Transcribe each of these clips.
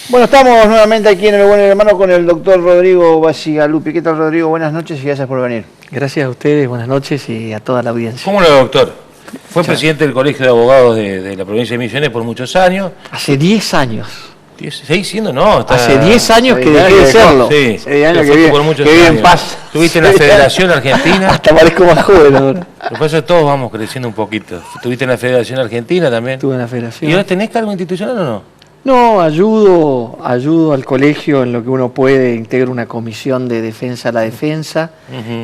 Bueno, estamos nuevamente aquí en El Buen Hermano con el doctor Rodrigo Bacigalupi. ¿Qué tal, Rodrigo? Buenas noches y gracias por venir. Gracias a ustedes, buenas noches y a toda la audiencia. ¿Cómo lo, doctor? Fue presidente del Colegio de Abogados de la provincia de Misiones por muchos años. Hace 10 años. ¿Seguís siendo? No. Hace 10 años que dejé de serlo. Sí, 6 años que vive, por muchos que vive años. en paz. Estuviste en la Federación Argentina. Hasta parezco más joven ahora. Lo que pasa es que todos vamos creciendo un poquito. ¿Estuviste en la Federación Argentina también? Estuve en la federación. ¿Y ahora tenés cargo institucional o no? No, ayudo al colegio en lo que uno puede, integro una comisión de defensa a la defensa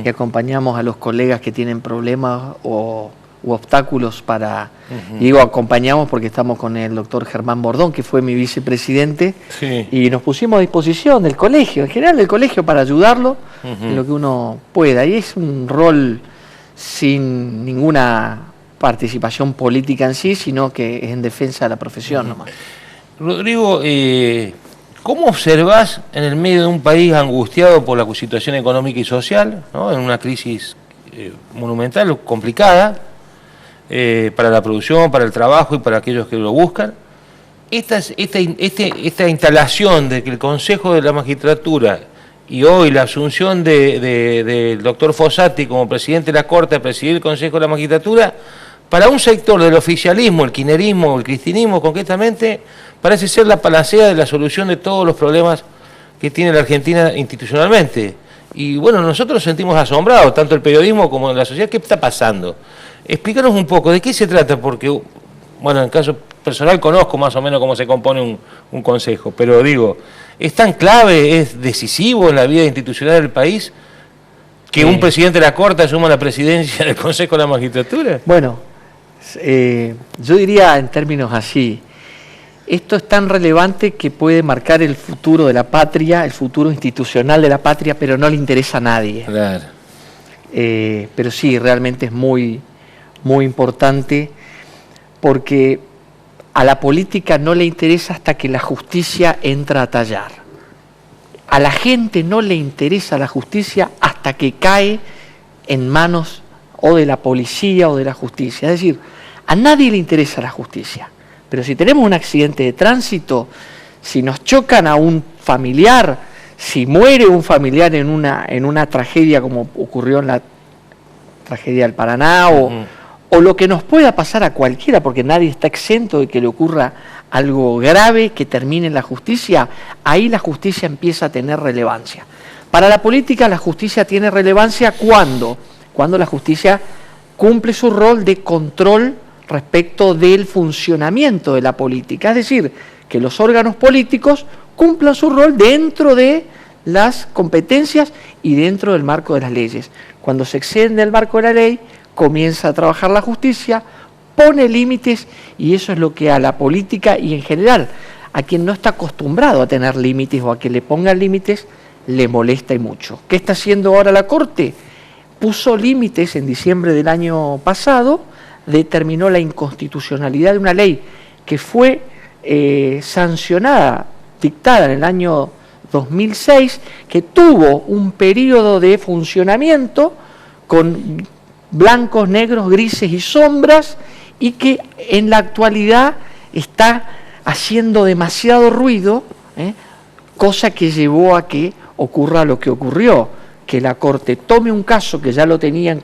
y acompañamos a los colegas que tienen problemas u obstáculos para... Digo acompañamos porque estamos con el doctor Germán Bordón, que fue mi vicepresidente, y nos pusimos a disposición del colegio, en general del colegio, para ayudarlo en lo que uno pueda. Y es un rol sin ninguna participación política en sí, sino que es en defensa de la profesión nomás. Rodrigo, ¿cómo observás en el medio de un país angustiado por la situación económica y social, ¿no? En una crisis monumental, complicada, para la producción, para el trabajo y para aquellos que lo buscan, esta instalación de que el Consejo de la Magistratura y hoy la asunción del doctor Fossati como presidente de la Corte a presidir el Consejo de la Magistratura, para un sector del oficialismo, el kirchnerismo, el cristianismo concretamente, parece ser la panacea de la solución de todos los problemas que tiene la Argentina institucionalmente. Y bueno, nosotros nos sentimos asombrados, tanto el periodismo como la sociedad. ¿Qué está pasando? Explícanos un poco, ¿de qué se trata? Porque, bueno, en caso personal conozco más o menos cómo se compone un consejo, pero digo, ¿es tan clave, es decisivo en la vida institucional del país que un presidente de la Corte asuma la presidencia del Consejo de la Magistratura? Bueno, yo diría en términos así, esto es tan relevante que puede marcar el futuro de la patria, el futuro institucional de la patria, pero no le interesa a nadie. Claro. Pero sí, realmente es muy importante, porque a la política no le interesa hasta que la justicia entra a tallar. A la gente no le interesa la justicia hasta que cae en manos o de la policía o de la justicia. Es decir, a nadie le interesa la justicia. Pero si tenemos un accidente de tránsito, si nos chocan a un familiar, si muere un familiar en una tragedia como ocurrió en la tragedia del Paraná, o lo que nos pueda pasar a cualquiera, porque nadie está exento de que le ocurra algo grave que termine en la justicia, ahí la justicia empieza a tener relevancia. Para la política la justicia tiene relevancia cuando la justicia cumple su rol de control respecto del funcionamiento de la política, es decir, que los órganos políticos cumplan su rol dentro de las competencias y dentro del marco de las leyes. Cuando se exceden del marco de la ley, comienza a trabajar la justicia, pone límites, y eso es lo que a la política y en general a quien no está acostumbrado a tener límites o a que le pongan límites, le molesta y mucho. ¿Qué está haciendo ahora la Corte? Puso límites en diciembre del año pasado, determinó la inconstitucionalidad de una ley que fue sancionada, dictada en el año 2006, que tuvo un periodo de funcionamiento con blancos, negros, grises y sombras, y que en la actualidad está haciendo demasiado ruido, cosa que llevó a que ocurra lo que ocurrió, que la Corte tome un caso que ya lo tenía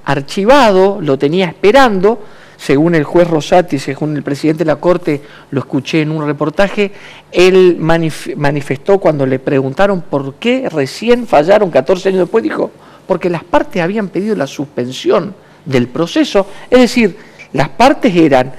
archivado, lo tenía esperando, según el juez Rosati, según el presidente de la Corte, lo escuché en un reportaje, él manifestó cuando le preguntaron por qué recién fallaron 14 años después, dijo, porque las partes habían pedido la suspensión del proceso, es decir, las partes eran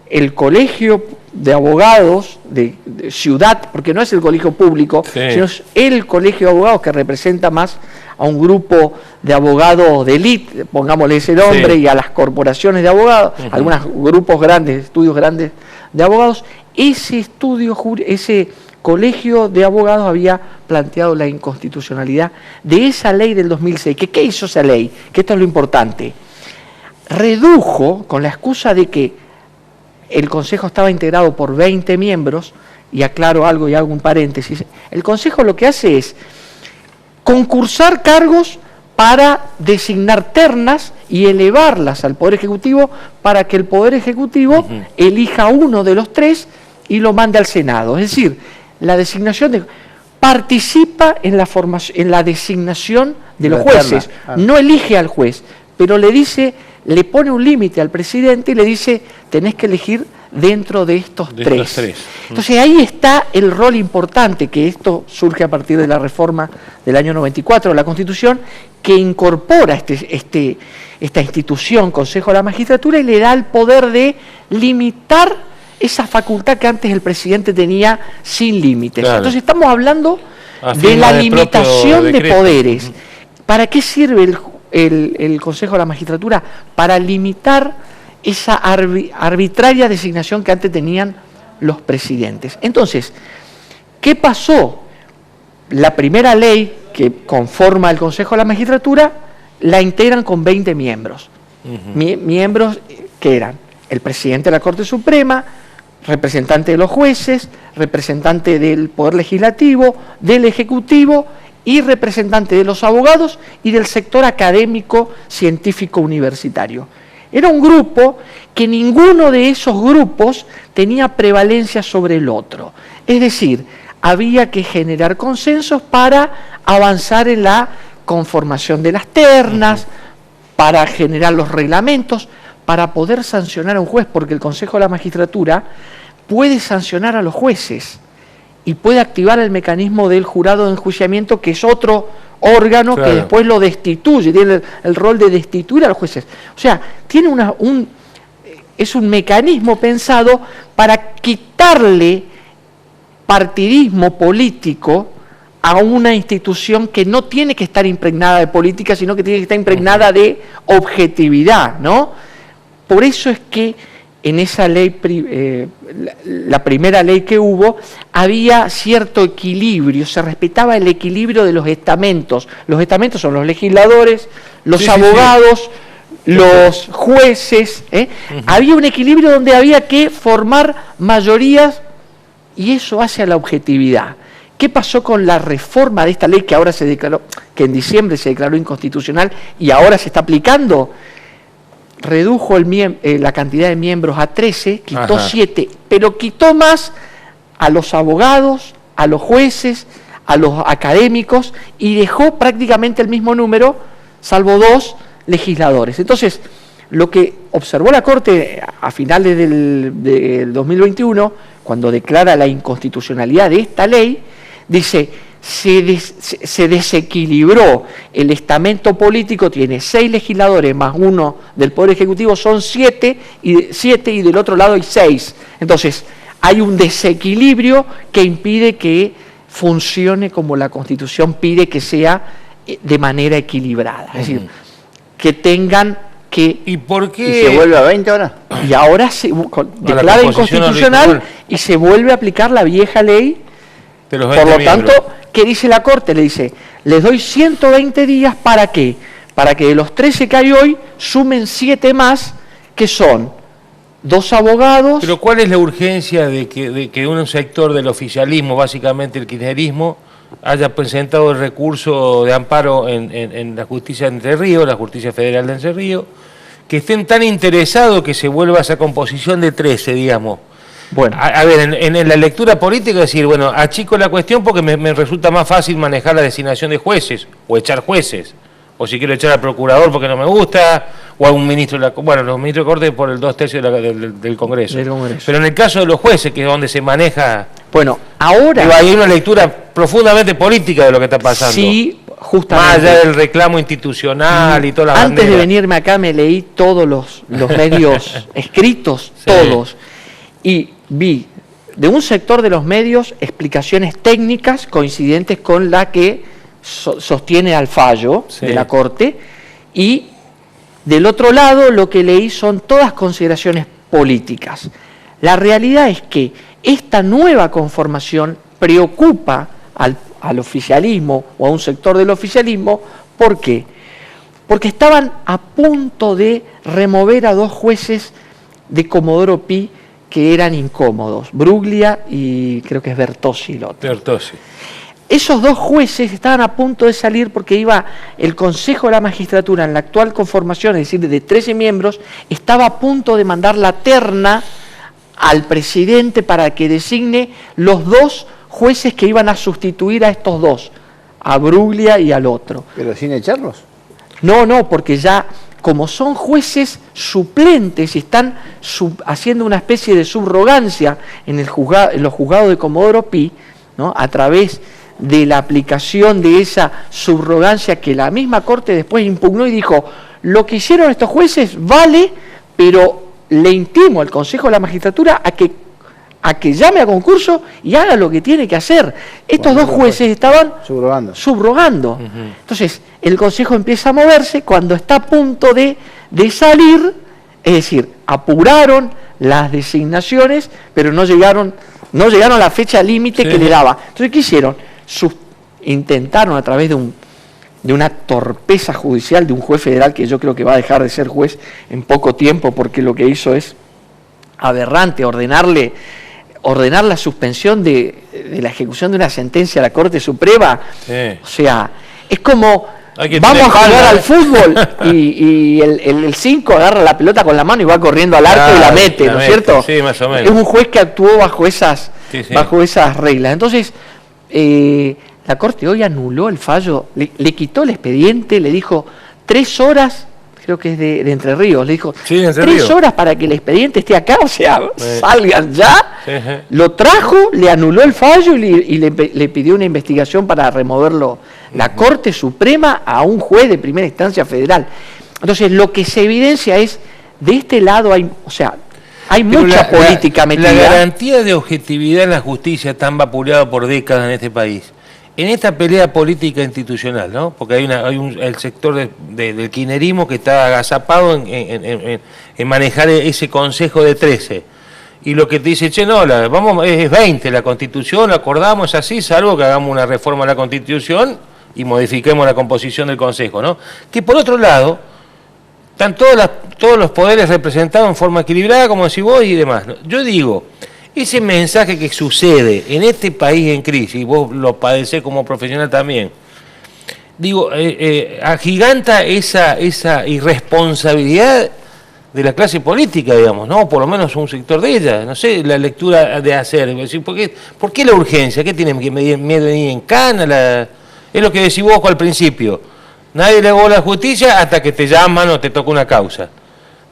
el Colegio de Abogados de Ciudad, porque no es el colegio público, sino es el Colegio de Abogados que representa más a un grupo de abogados de élite, pongámosle ese nombre, y a las corporaciones de abogados, algunos grupos grandes, estudios grandes de abogados. Ese Colegio de Abogados había planteado la inconstitucionalidad de esa ley del 2006. ¿Qué hizo esa ley? Que esto es lo importante. Redujo, con la excusa de que el Consejo estaba integrado por 20 miembros, y aclaro algo y hago un paréntesis, el Consejo lo que hace es concursar cargos para designar ternas y elevarlas al Poder Ejecutivo para que el Poder Ejecutivo elija uno de los tres y lo manda al Senado. Es decir, la designación participa en la designación de los jueces, no elige al juez, pero le pone un límite al presidente y le dice, tenés que elegir dentro de estos tres. Entonces ahí está el rol importante, que esto surge a partir de la reforma del año 94 de la Constitución, que incorpora esta institución, Consejo de la Magistratura, y le da el poder de limitar esa facultad que antes el presidente tenía sin límites. Claro. Entonces estamos hablando de la limitación de poderes. ¿Para qué sirve el Consejo de la Magistratura? Para limitar esa arbitraria designación que antes tenían los presidentes. Entonces, ¿qué pasó? La primera ley que conforma el Consejo de la Magistratura la integran con 20 miembros. Miembros que eran el presidente de la Corte Suprema, representante de los jueces, representante del Poder Legislativo, del Ejecutivo y representante de los abogados y del sector académico, científico, universitario. Era un grupo que ninguno de esos grupos tenía prevalencia sobre el otro. Es decir, había que generar consensos para avanzar en la conformación de las ternas, para generar los reglamentos, para poder sancionar a un juez, porque el Consejo de la Magistratura puede sancionar a los jueces y puede activar el mecanismo del jurado de enjuiciamiento, que es otro órgano que después lo destituye, tiene el rol de destituir a los jueces. O sea, tiene es un mecanismo pensado para quitarle partidismo político a una institución que no tiene que estar impregnada de política, sino que tiene que estar impregnada de objetividad, ¿no? Por eso es que en esa ley, la primera ley que hubo, había cierto equilibrio, se respetaba el equilibrio de los estamentos. Los estamentos son los legisladores, los abogados, los jueces. Había un equilibrio donde había que formar mayorías y eso hace a la objetividad. ¿Qué pasó con la reforma de esta ley que ahora se declaró, que en diciembre se declaró inconstitucional y ahora se está aplicando? Redujo la cantidad de miembros a 13, quitó 7, pero quitó más a los abogados, a los jueces, a los académicos y dejó prácticamente el mismo número, salvo 2 legisladores. Entonces, lo que observó la Corte a finales del 2021, cuando declara la inconstitucionalidad de esta ley, dice: se desequilibró el estamento político, tiene 6 legisladores más 1 del Poder Ejecutivo, son 7 y del otro lado hay 6. Entonces, hay un desequilibrio que impide que funcione como la Constitución pide que sea, de manera equilibrada. Es decir, que tengan que... ¿Y por qué? ¿Y se vuelve a 20 ahora? Y ahora se declara inconstitucional y se vuelve a aplicar la vieja ley. Por lo tanto, ¿qué dice la Corte? Le dice, les doy 120 días, ¿para qué? Para que de los 13 que hay hoy sumen 7 más, que son 2 abogados... Pero ¿cuál es la urgencia de que un sector del oficialismo, básicamente el kirchnerismo, haya presentado el recurso de amparo en la justicia de Entre Ríos, la justicia federal de Entre Ríos, que estén tan interesados que se vuelva a esa composición de 13, digamos? Bueno, a ver, en la lectura política, decir, bueno, achico la cuestión porque me resulta más fácil manejar la designación de jueces, o echar jueces, o si quiero echar al procurador porque no me gusta, o a un ministro de los ministros de Corte por el 2/3 del Congreso. Pero en el caso de los jueces, que es donde se maneja... Bueno, ahora... hay una lectura profundamente política de lo que está pasando. Sí, justamente. Más allá del reclamo institucional y todas las banderas. Antes de venirme acá me leí todos los medios escritos, todos, y vi de un sector de los medios explicaciones técnicas coincidentes con la que sostiene al fallo de la Corte, y del otro lado lo que leí son todas consideraciones políticas. La realidad es que esta nueva conformación preocupa al oficialismo o a un sector del oficialismo. ¿Por qué? Porque estaban a punto de remover a 2 jueces de Comodoro Pi que eran incómodos, Bruglia y creo que es Bertossi el otro. Bertossi. Esos 2 jueces estaban a punto de salir porque iba el Consejo de la Magistratura en la actual conformación, es decir, de 13 miembros, estaba a punto de mandar la terna al presidente para que designe los 2 jueces que iban a sustituir a estos 2, a Bruglia y al otro. ¿Pero sin echarlos? No, porque ya como son jueces suplentes y están haciendo una especie de subrogancia en los juzgados de Comodoro Pi, ¿no?, a través de la aplicación de esa subrogancia que la misma Corte después impugnó y dijo, lo que hicieron estos jueces vale, pero le intimo al Consejo de la Magistratura a que llame a concurso y haga lo que tiene que hacer. Estos 2 jueces estaban subrogando. Entonces, el Consejo empieza a moverse cuando está a punto de salir, es decir, apuraron las designaciones, pero no llegaron a la fecha límite que le daba. Entonces, ¿qué hicieron? Intentaron a través de una torpeza judicial de un juez federal que yo creo que va a dejar de ser juez en poco tiempo, porque lo que hizo es aberrante, ordenar la suspensión de la ejecución de una sentencia a la Corte Suprema. O sea, es como vamos a jugar al fútbol y el 5 agarra la pelota con la mano y va corriendo al arco y la mete, ¿no es cierto? Sí, más o menos. Es un juez que actuó bajo esas reglas. Entonces, la Corte hoy anuló el fallo, le quitó el expediente, le dijo 3 horas, creo que es de Entre Ríos, le dijo 3 horas para que el expediente esté acá, o sea, salgan ya. Lo trajo, le anuló el fallo y le pidió una investigación para removerlo la Corte Suprema a un juez de primera instancia federal. Entonces, lo que se evidencia es, de este lado hay mucha política metida. La garantía de objetividad en la justicia tan vapuleada por décadas en este país, en esta pelea política institucional, ¿no? Porque hay el sector del kirchnerismo que está agazapado en manejar ese consejo de 13. Y lo que te dice, che, no, es 20, la Constitución, acordamos así, salvo que hagamos una reforma a la Constitución y modifiquemos la composición del Consejo, ¿no? Que por otro lado, están todos los poderes representados en forma equilibrada, como decís vos, y demás, ¿no? Yo digo, ese mensaje que sucede en este país en crisis, y vos lo padecés como profesional también, digo, agiganta esa irresponsabilidad de la clase política, digamos, ¿no? Por lo menos un sector de ella, no sé, la lectura de hacer. ¿Por qué la urgencia? ¿Qué tienen que medir miedo de ir en cana? Es lo que decís vos al principio. Nadie le bola a la justicia hasta que te llaman o te toca una causa.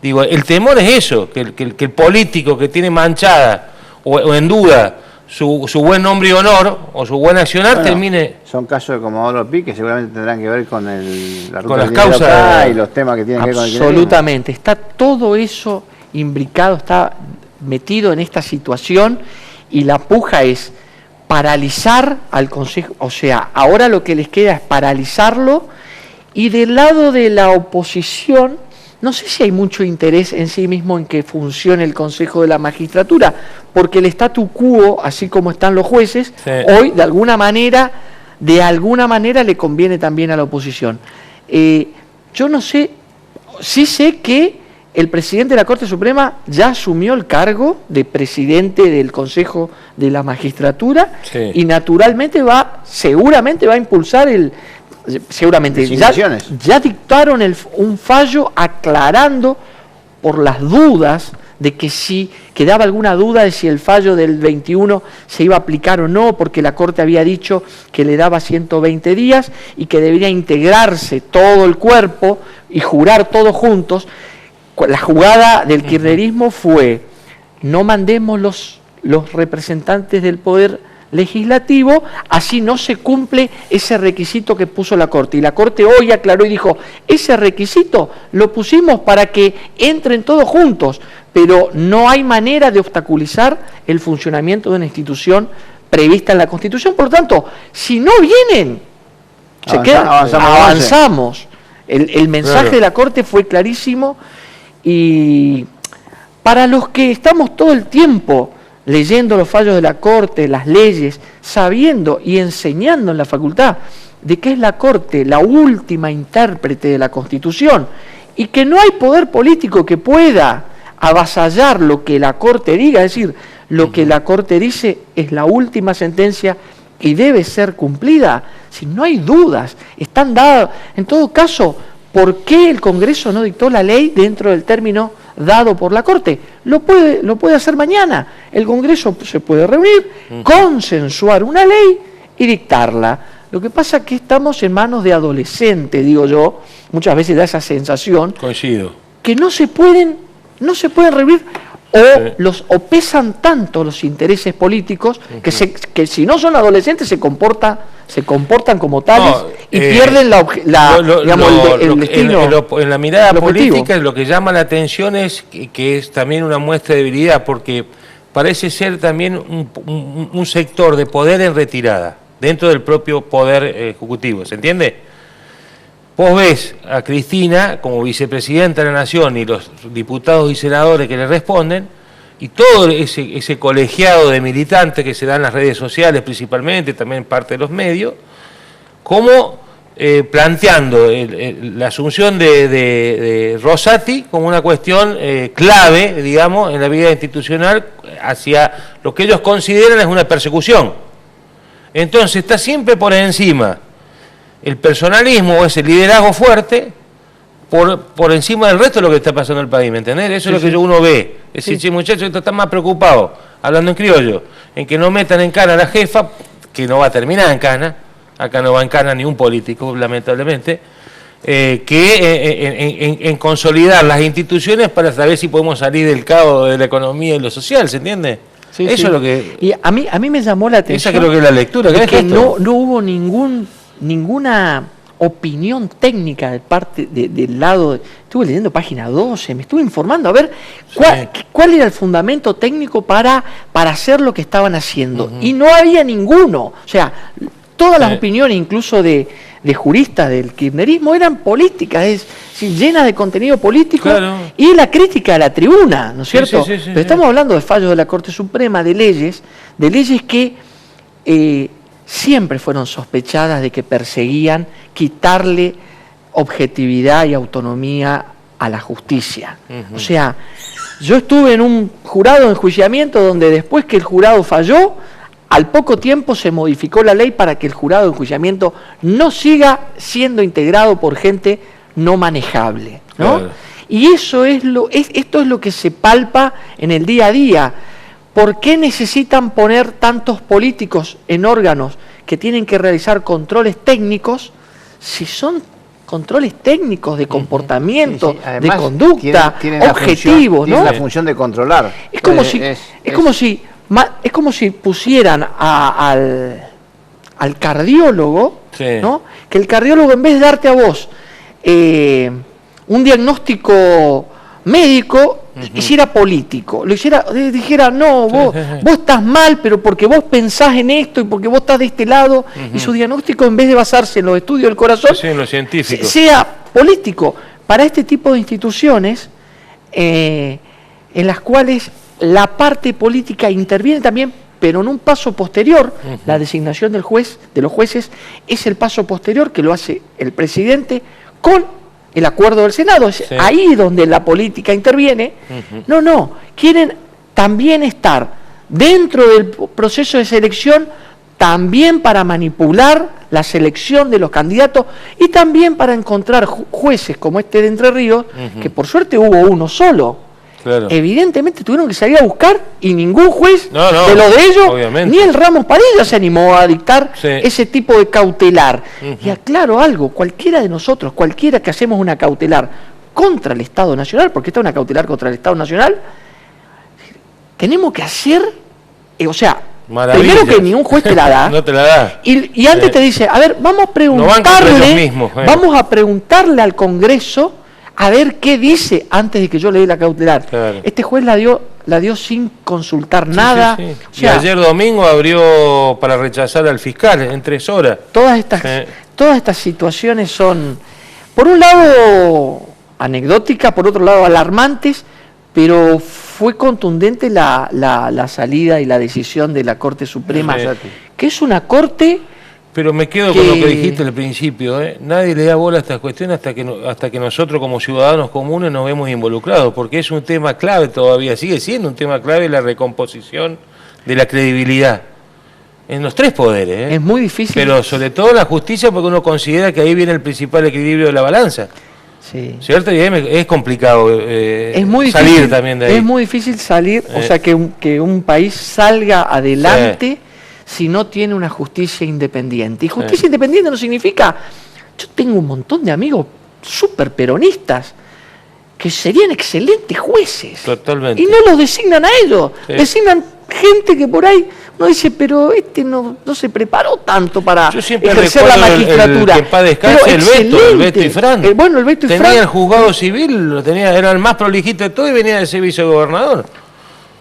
Digo, el temor es eso, que el político que tiene manchada o en duda su buen nombre y honor o su buen accionar termine... Son casos de Comodoro Pi que seguramente tendrán que ver con la ruta con las causas y los temas que tienen que ver con el kirchnerismo. Absolutamente, está todo eso imbricado, está metido en esta situación y la puja es paralizar al Consejo, o sea, ahora lo que les queda es paralizarlo, y del lado de la oposición no sé si hay mucho interés en sí mismo en que funcione el Consejo de la Magistratura, porque el statu quo, así como están los jueces, hoy de alguna manera le conviene también a la oposición. Yo no sé, sí sé que el presidente de la Corte Suprema ya asumió el cargo de presidente del Consejo de la Magistratura y naturalmente seguramente va a impulsar ya dictaron un fallo aclarando por las dudas de que si quedaba alguna duda de si el fallo del 21 se iba a aplicar o no, porque la Corte había dicho que le daba 120 días y que debería integrarse todo el cuerpo y jurar todos juntos. La jugada del kirchnerismo fue: no mandemos los representantes del Poder Legislativo, así no se cumple ese requisito que puso la Corte. Y la Corte hoy aclaró y dijo, ese requisito lo pusimos para que entren todos juntos, pero no hay manera de obstaculizar el funcionamiento de una institución prevista en la Constitución. Por lo tanto, si no vienen, avanzamos. El mensaje de la Corte fue clarísimo, y para los que estamos todo el tiempo leyendo los fallos de la Corte, las leyes, sabiendo y enseñando en la facultad de que es la Corte la última intérprete de la Constitución y que no hay poder político que pueda avasallar lo que la Corte diga, es decir, lo que la Corte dice es la última sentencia y debe ser cumplida, si no hay dudas, están dadas. En todo caso, ¿por qué el Congreso no dictó la ley dentro del término dado por la Corte. Lo puede hacer mañana. El Congreso se puede reunir, consensuar una ley y dictarla. Lo que pasa es que estamos en manos de adolescentes, digo yo, muchas veces da esa sensación. Coincido. Que no se pueden reunir o pesan tanto los intereses políticos que si no son adolescentes se comportan como tales y pierden el destino. En la mirada política lo que llama la atención es que es también una muestra de debilidad, porque parece ser también un sector de poder en retirada dentro del propio poder ejecutivo, ¿se entiende? Vos ves a Cristina como vicepresidenta de la Nación y los diputados y senadores que le responden, y todo ese colegiado de militantes que se dan en las redes sociales principalmente, también parte de los medios, como planteando la asunción de Rosati como una cuestión clave, digamos, en la vida institucional hacia lo que ellos consideran es una persecución. Entonces está siempre por encima el personalismo o ese liderazgo fuerte por encima del resto de lo que está pasando en el país, ¿me entendés? Eso es lo que uno ve. Es decir, sí, muchachos, están más preocupados, hablando en criollo, en que no metan en cana a la jefa, que no va a terminar en cana, acá no va en cana ni un político, lamentablemente, que en consolidar las instituciones para saber si podemos salir del caos de la economía y lo social, ¿se entiende? Sí, eso sí. es lo que... Y a mí me llamó la atención... Esa creo que es la lectura. Que no hubo ninguna opinión técnica de parte del lado... Estuve leyendo página 12, me estuve informando a ver cuál era el fundamento técnico para hacer lo que estaban haciendo. Y no había ninguno. O sea, todas las opiniones, incluso de juristas del kirchnerismo, eran políticas, es decir, llenas de contenido político, claro. Y la crítica a la tribuna, ¿no es cierto? Pero estamos hablando de fallos de la Corte Suprema, de leyes que siempre fueron sospechadas de que perseguían quitarle objetividad y autonomía a la justicia. O sea, yo estuve en un jurado de enjuiciamiento donde después que el jurado falló, al poco tiempo se modificó la ley para que el jurado de enjuiciamiento no siga siendo integrado por gente no manejable, ¿no? Claro. Y esto es lo que se palpa en el día a día. ¿Por qué necesitan poner tantos políticos en órganos que tienen que realizar controles técnicos si son controles técnicos de comportamiento, de conducta, tienen objetivos, ¿no? Tienen la función de controlar. Es como si pusieran al cardiólogo, ¿no? Que el cardiólogo, en vez de darte a vos un diagnóstico médico, hiciera político, dijera, no, vos estás mal, pero porque vos pensás en esto y porque vos estás de este lado, y su diagnóstico, en vez de basarse en los estudios del corazón, en lo científico, sea político. Para este tipo de instituciones, en las cuales la parte política interviene también, pero en un paso posterior, la designación del juez, de los jueces, es el paso posterior que lo hace el presidente con el acuerdo del Senado. Es ahí donde la política interviene. No, quieren también estar dentro del proceso de selección, también para manipular la selección de los candidatos y también para encontrar jueces como este de Entre Ríos, que por suerte hubo uno solo. Claro. Evidentemente tuvieron que salir a buscar y ningún juez de los de ellos, obviamente, ni el Ramos Padilla se animó a dictar ese tipo de cautelar. Y aclaro algo, cualquiera de nosotros, cualquiera que hacemos una cautelar contra el Estado Nacional, porque esta es una cautelar contra el Estado Nacional, tenemos que hacer, primero que ningún juez te la da, no te la da. Y antes te dice, a ver, vamos a preguntarle al Congreso a ver qué dice antes de que yo le dé la cautelar. Claro. Este juez la dio sin consultar nada. O sea, y ayer domingo abrió para rechazar al fiscal en 3 horas. Todas estas situaciones son, por un lado, anecdóticas, por otro lado, alarmantes, pero fue contundente la salida y la decisión de la Corte Suprema, que es una corte... Pero me quedo con lo que dijiste al principio, ¿eh? Nadie le da bola a estas cuestiones hasta que nosotros como ciudadanos comunes nos vemos involucrados, porque es un tema clave todavía, sigue siendo un tema clave la recomposición de la credibilidad en los 3 poderes. Es muy difícil. Pero sobre todo la justicia, porque uno considera que ahí viene el principal equilibrio de la balanza. Sí. ¿Cierto? Y es complicado Es muy salir difícil, también de ahí. es muy difícil salir, o sea, que un país salga adelante si no tiene una justicia independiente. Y justicia independiente no significa... Yo tengo un montón de amigos súper peronistas que serían excelentes jueces. Totalmente. Y no los designan a ellos, designan gente que por ahí uno dice, pero no se preparó tanto para Yo siempre ejercer la recuerdo magistratura. que en paz descanse, el Beto y Fran. Bueno, el Beto y Fran. Tenía el juzgado civil, era el más prolijito de todo y venía de ser vicegobernador.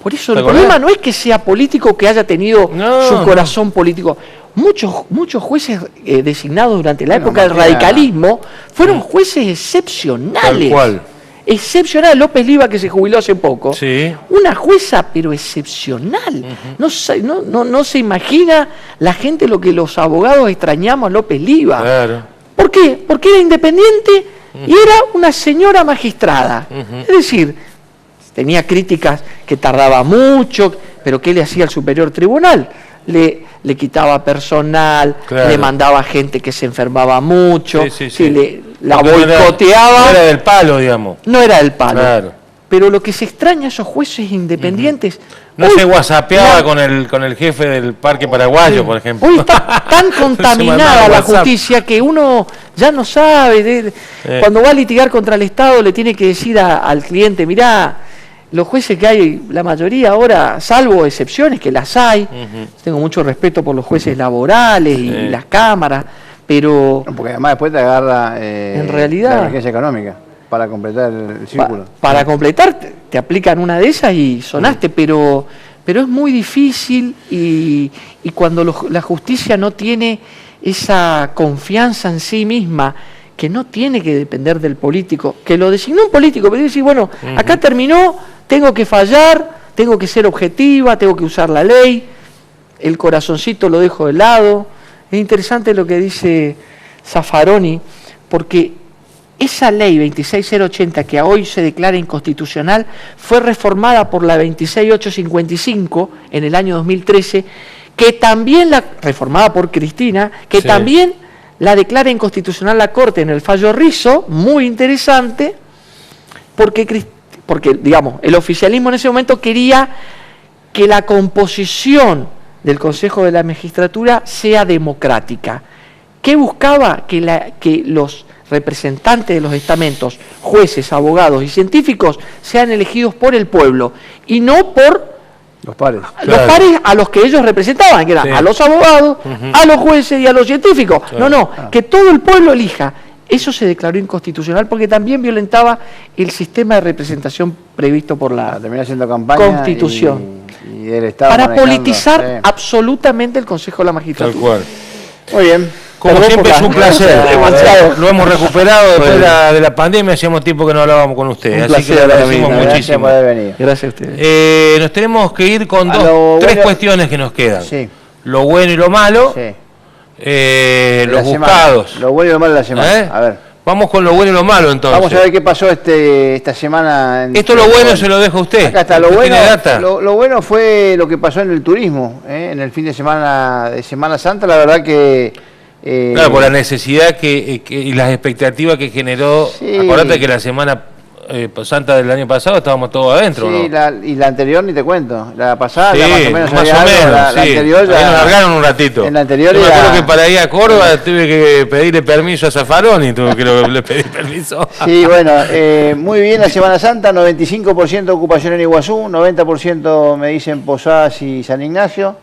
Por eso el problema no es que sea político, que haya tenido su corazón político. Muchos jueces designados durante la época del radicalismo fueron jueces excepcionales. Tal cual. Excepcional. López Liva, que se jubiló hace poco. Sí. Una jueza, pero excepcional. No se imagina la gente lo que los abogados extrañamos a López Liva. Claro. ¿Por qué? Porque era independiente y era una señora magistrada. Es decir, tenía críticas que tardaba mucho, pero ¿qué le hacía al Superior Tribunal? Le quitaba personal, le mandaba gente que se enfermaba mucho, la boicoteaba. No era del palo, digamos. No era del palo. Claro. Pero lo que se extraña a esos jueces independientes... No se whatsappeaba con el jefe del Parque Paraguayo, por ejemplo. Hoy está tan contaminada la justicia que uno ya no sabe. Cuando va a litigar contra el Estado le tiene que decir al cliente, mirá, los jueces que hay, la mayoría ahora, salvo excepciones que las hay, tengo mucho respeto por los jueces laborales y las cámaras, pero... Porque además después te agarra en realidad, la emergencia económica para completar el círculo. Para completar, te aplican una de esas y sonaste, pero es muy difícil y cuando la justicia no tiene esa confianza en sí misma, que no tiene que depender del político, que lo designó un político, pero decir, bueno, acá terminó, tengo que fallar, tengo que ser objetiva, tengo que usar la ley, el corazoncito lo dejo de lado. Es interesante lo que dice Zaffaroni, porque esa ley 26080 que hoy se declara inconstitucional fue reformada por la 26855 en el año 2013, que también reformada por Cristina, que también la declara inconstitucional la Corte en el fallo Rizzo, muy interesante, porque digamos, el oficialismo en ese momento quería que la composición del Consejo de la Magistratura sea democrática. ¿Qué buscaba? Que los representantes de los estamentos, jueces, abogados y científicos, sean elegidos por el pueblo y no por los pares. Los pares a los que ellos representaban, que eran a los abogados, a los jueces y a los científicos. Que todo el pueblo elija. Eso se declaró inconstitucional porque también violentaba el sistema de representación previsto por la Constitución. Y el Estado para politizar absolutamente el Consejo de la Magistratura. Tal cual. Muy bien. Como siempre es un placer. Lo hemos recuperado después de la pandemia, hacíamos tiempo que no hablábamos con ustedes. Así que le agradecemos muchísimo. Gracias a ustedes. Nos tenemos que ir con tres cuestiones que nos quedan. Sí. Lo bueno y lo malo. Los buscados. Lo bueno y lo malo de la semana. A ver. Vamos con lo bueno y lo malo entonces. Vamos a ver qué pasó esta semana. Esto lo bueno se lo dejo a usted. Acá está, lo bueno fue lo que pasó en el turismo, en el fin de Semana Santa, la verdad que... claro, por la necesidad y las expectativas que generó. Acordate que la Semana Santa del año pasado estábamos todos adentro, sí, ¿no? Y la anterior ni te cuento. La pasada, sí, más o menos. La anterior ya... Ahí nos largaron un ratito. En la anterior yo me acuerdo que para ir a Córdoba tuve que pedirle permiso a Zaffaroni, tuve que le pedí permiso. Sí, bueno, muy bien la Semana Santa, 95% de ocupación en Iguazú, 90% me dicen Posadas y San Ignacio.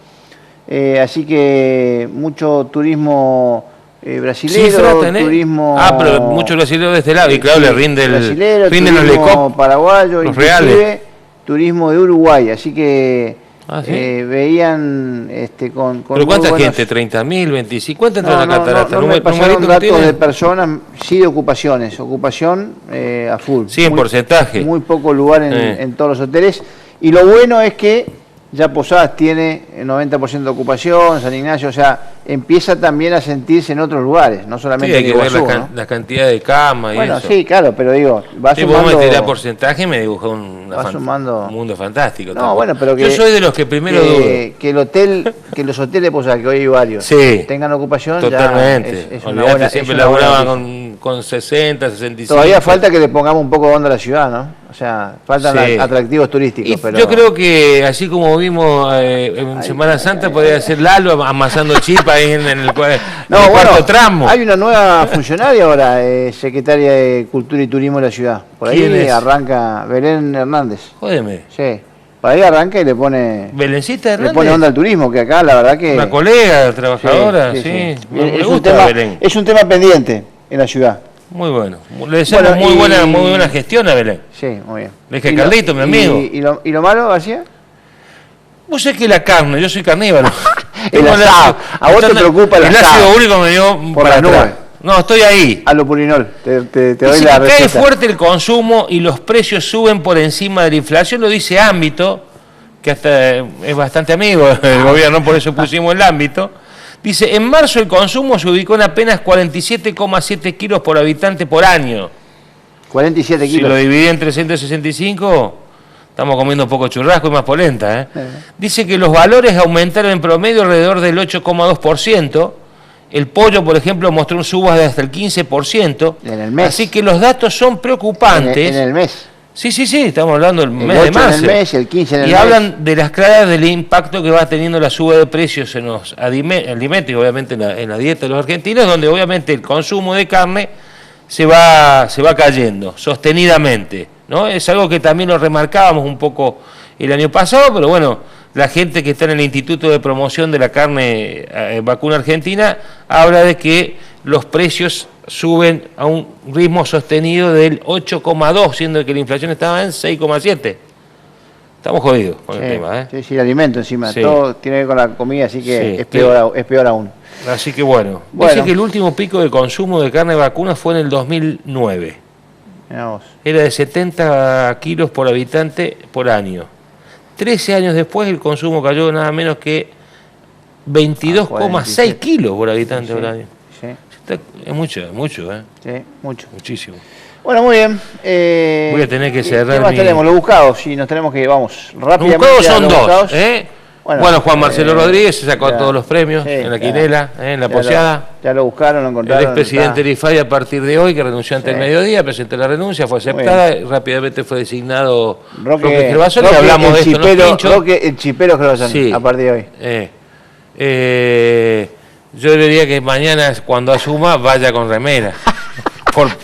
Así que mucho turismo brasilero, turismo... pero mucho brasilero de este lado, y claro, le rinde turismo los lecop, paraguayo, los reales. Turismo de Uruguay, así que veían ¿Pero cuánta gente? ¿30.000, 25? ¿Cuánto entra en la catarata? No me pasaron datos de personas, sí de ocupaciones, ocupación a full. Sí, en porcentaje. Muy poco lugar en todos los hoteles, y lo bueno es que ya Posadas tiene el 90% de ocupación, San Ignacio, o sea, empieza también a sentirse en otros lugares, no solamente en Iguazú. Hay que ver la cantidad de camas y eso. Bueno, sí, claro, pero digo, va sumando... Si vos metés porcentaje, me dibujó un mundo fantástico. No, bueno, pero que... Yo soy de los que primero dudo. Que los hoteles de Posadas, que hoy hay varios, tengan ocupación, totalmente. Ya es una buena, siempre laburaban con con 60, 65. Todavía falta que le pongamos un poco de onda a la ciudad, ¿no? O sea, faltan Sí. atractivos turísticos. Y pero... yo creo que así como vimos en Semana Santa, podría ser Lalo amasando chipa ahí en el cuarto tramo. Hay una nueva funcionaria ahora, secretaria de Cultura y Turismo de la ciudad. Por ahí ¿Quién es? arranca Belén Hernández. Jódeme. Sí. Por ahí arranca y le pone Belencita Hernández. Le pone onda al turismo, que acá la verdad que... Una colega, trabajadora, sí. Me Es gusta Belén. Es un tema pendiente en la ciudad. Muy bueno. Le deseamos muy buena gestión a Belén. Sí, muy bien. Le dije Carlito, mi amigo. ¿Y lo malo, García? Vos sabés que la carne, yo soy carnívoro. El asado. A vos te preocupa el asado. ácido úrico me dio por para las nubes. atrás. No, estoy ahí. A lo purinol. Te doy Dice la que cae receta. fuerte el consumo y los precios suben por encima de la inflación, lo dice Ámbito, que hasta es bastante amigo del gobierno, por eso pusimos el Ámbito. Dice, en marzo el consumo se ubicó en apenas 47,7 kilos por habitante por año. 47 Si kilos. lo dividí en 365, estamos comiendo poco churrasco y más polenta. Dice que los valores aumentaron en promedio alrededor del 8,2%. El pollo, por ejemplo, mostró un subas de hasta el 15%. En el mes. Así que los datos son preocupantes. En el mes. Sí, estamos hablando del El mes de 8 marzo. en el mes, el 15 en el y mes. hablan de las claras del impacto que va teniendo la suba de precios en los alimentos y obviamente en la dieta de los argentinos, donde obviamente el consumo de carne se va cayendo sostenidamente, ¿no? Es algo que también lo remarcábamos un poco el año pasado, pero bueno, la gente que está en el Instituto de Promoción de la Carne Vacuna Argentina habla de que los precios suben a un ritmo sostenido del 8,2, siendo que la inflación estaba en 6,7. Estamos jodidos con el tema, ¿eh? Sí, el alimento encima. Sí. Todo tiene que ver con la comida, así que Sí, es peor aún. Así que bueno. Dice que el último pico de consumo de carne vacuna fue en el 2009. Mirá vos. Era de 70 kilos por habitante por año. 13 años después el consumo cayó nada menos que 22,6 kilos por habitante por año. Sí. Es mucho, ¿eh? Sí, mucho. Muchísimo. Bueno, muy bien. Voy a tener que cerrar ¿Qué más tenemos? Los buscados, sí, nos tenemos que, vamos, Los rápidamente. buscados son a los dos, buscados. ¿eh? Bueno, Bueno, Juan Marcelo Rodríguez se sacó ya, todos los premios sí, en la ya, quinela, en la ya poseada. Ya lo buscaron, lo El encontraron. expresidente está. Rifai a partir de hoy, que renunció ante el mediodía, presentó la renuncia, fue aceptada, y rápidamente fue designado Roque Gervasoni, que hablamos de esto en los pinchos. Roque, el chipero Gervasoni, Sí. a partir de hoy. Yo diría que mañana, cuando asuma, vaya con remera.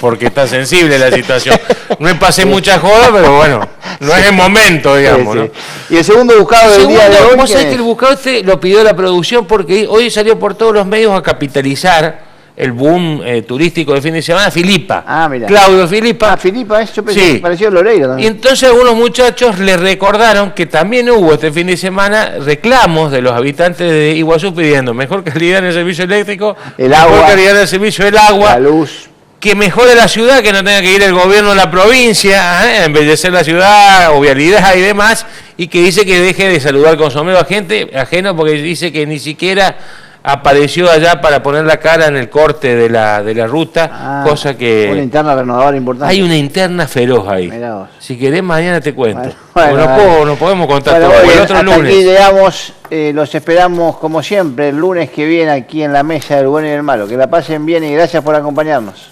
Porque está sensible la situación. No me pasé mucha joda, pero bueno, no es el momento, digamos. Sí, ¿no? sí. Y el segundo buscado del día de hoy. Vos sabés ¿quién que el es? buscado este lo pidió la producción porque hoy salió por todos los medios a capitalizar el boom turístico de fin de semana, Filipa. Ah, mira. Claudio Filipa. Filipa, yo pensé Sí. que pareció Loreiro Y también. entonces algunos muchachos le recordaron que también hubo este fin de semana reclamos de los habitantes de Iguazú pidiendo mejor calidad en el servicio eléctrico, El mejor agua, calidad en el servicio del agua, La luz. que mejore la ciudad, que no tenga que ir el gobierno a la provincia, embellecer la ciudad, o vialidad y demás, y que dice que deje de saludar con sombrero a gente ajeno porque dice que ni siquiera apareció allá para poner la cara en el corte de la ruta, cosa Una que interna renovadora importante. hay una interna feroz ahí. Mirá vos. Si querés mañana te cuento. Bueno, Porque dale. no podemos contar Bueno, todo. muy El bien, otro hasta aquí lunes. llegamos, los esperamos como siempre el lunes que viene aquí en la mesa del bueno y del malo. Que la pasen bien y gracias por acompañarnos.